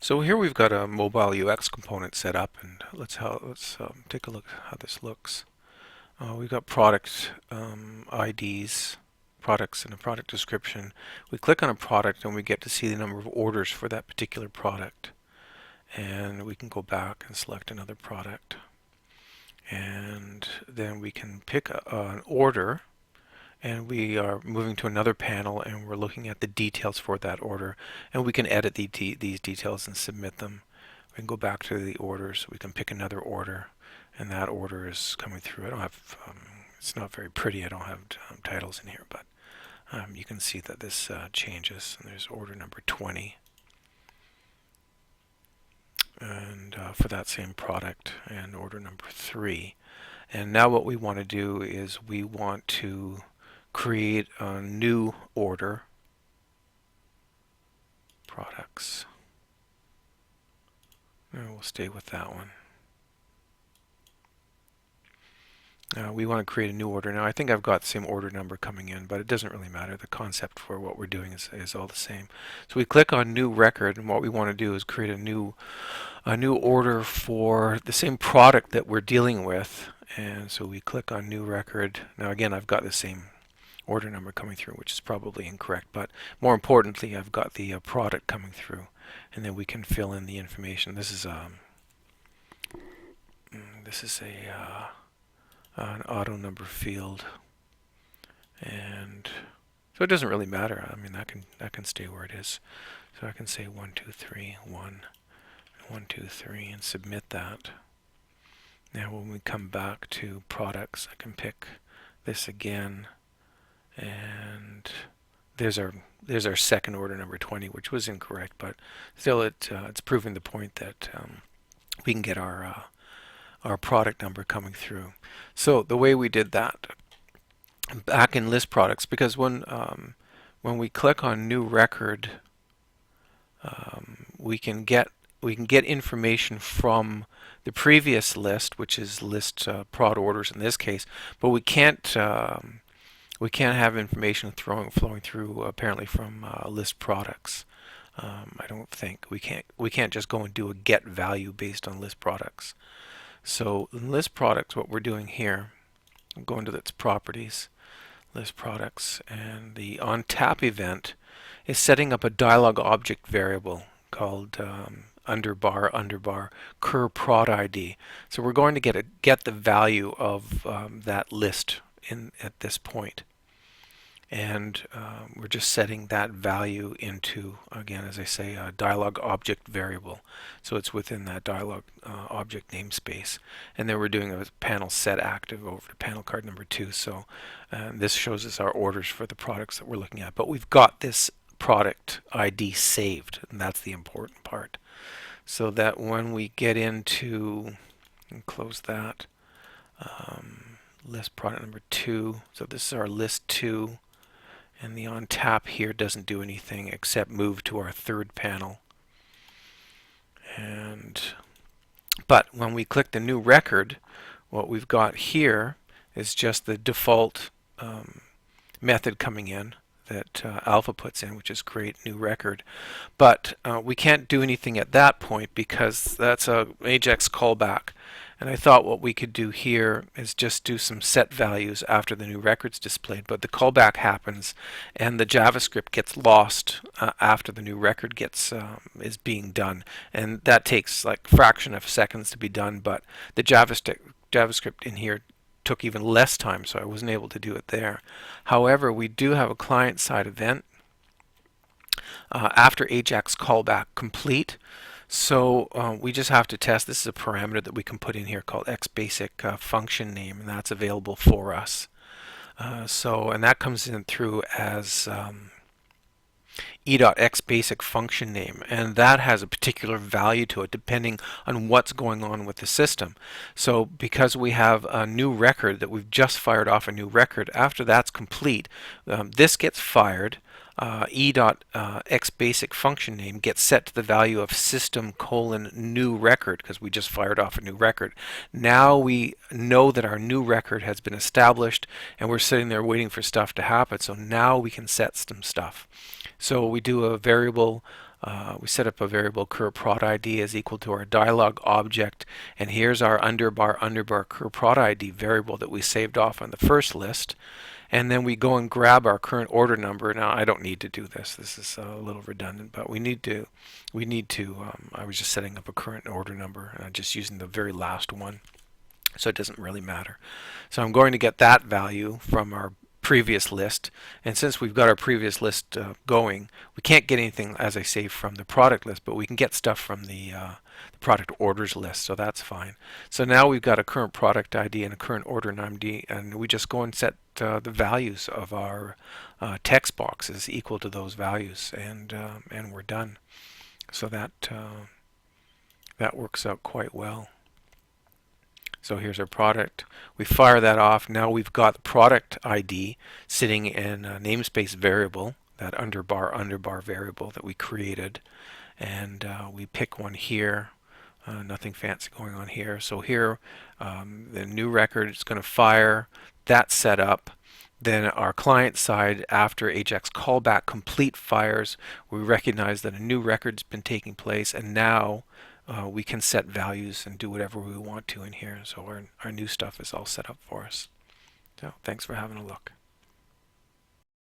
So here we've got a mobile UX component set up, and let's take a look at how this looks. We've got product IDs, products, and a product description. We click on a product and we get to see the number of orders for that particular product. And we can go back and select another product. And then we can pick an order, and we are moving to another panel and we're looking at the details for that order, and we can edit these details and submit them. We can go back to the orders, we can pick another order, and that order is coming through. I don't have it's not very pretty, I don't have titles in here, but you can see that this changes, and there's order number 20 and for that same product, and order number 3. And now what we want to do is we want to create a new order, products, and we'll stay with that one. We want to create a new order. Now I think I've got the same order number coming in, but it doesn't really matter. The concept for what we're doing is all the same. So we click on new record, and what we want to do is create a new order for the same product that we're dealing with. And so we click on new record. Now again, I've got the same order number coming through, which is probably incorrect, but more importantly, I've got the product coming through, and then we can fill in the information. This is an auto number field, and so it doesn't really matter. I mean, that can stay where it is. So I can say 1 2 3 1 1 2 3 and submit that. Now when we come back to products, I can pick this again, and there's our second order number 20, which was incorrect, but still it's proving the point that we can get our product number coming through. So the way we did that back in list products, because when we click on new record, we can get information from the previous list, which is list prod orders in this case, but we can't have information flowing through apparently from list products. I don't think we can't just go and do a get value based on list products. So in list products, what we're doing here, I'm going to its properties, list products, and the on tap event is setting up a dialog object variable called underbar cur prod ID. So we're going to get the value of that list at this point. And we're just setting that value into, again, as I say, a dialog object variable. So it's within that dialog object namespace. And then we're doing a panel set active over to panel card number 2. So this shows us our orders for the products that we're looking at. But we've got this product ID saved, and that's the important part. So that when we get into, and close that, list product number 2. So this is our list 2. And the on tap here doesn't do anything except move to our third panel. But when we click the new record, what we've got here is just the default method coming in that Alpha puts in, which is create new record. But we can't do anything at that point because that's a AJAX callback. And I thought what we could do here is just do some set values after the new record's displayed, but the callback happens and the JavaScript gets lost after the new record is being done, and that takes like a fraction of seconds to be done, but the JavaScript in here took even less time, so I wasn't able to do it there. However, we do have a client-side event after AJAX callback complete. So we just have to test. This is a parameter that we can put in here called xbasic function name, and that's available for us. And that comes in through as e.xbasic function name, and that has a particular value to it depending on what's going on with the system. So because we have a new record that we've just fired off a new record, after that's complete, this gets fired. e.xbasic function name gets set to the value of system:"new record because we just fired off a new record. Now we know that our new record has been established, and we're sitting there waiting for stuff to happen. So now we can set some stuff. So we do a variable we set up a variable cur_prod_id is equal to our dialog object, and here's our underbar cur_prod_id variable that we saved off on the first list. And then we go and grab our current order number. Now I don't need to do this. This is a little redundant, but we need to. I was just setting up a current order number, and I'm just using the very last one, so it doesn't really matter. So I'm going to get that value from our previous list, and since we've got our previous list going, we can't get anything, as I say, from the product list, but we can get stuff from the product orders list, so that's fine. So now we've got a current product ID and a current order ID, and we just go and set the values of our text boxes equal to those values, and we're done. So that works out quite well. So here's our product. We fire that off. Now we've got the product ID sitting in a namespace variable, that underbar variable that we created. And we pick one here. Nothing fancy going on here. So here, the new record is going to fire. That's set up. Then our client side, after Ajax callback complete fires, we recognize that a new record's been taking place, and now we can set values and do whatever we want to in here. So our new stuff is all set up for us. So thanks for having a look.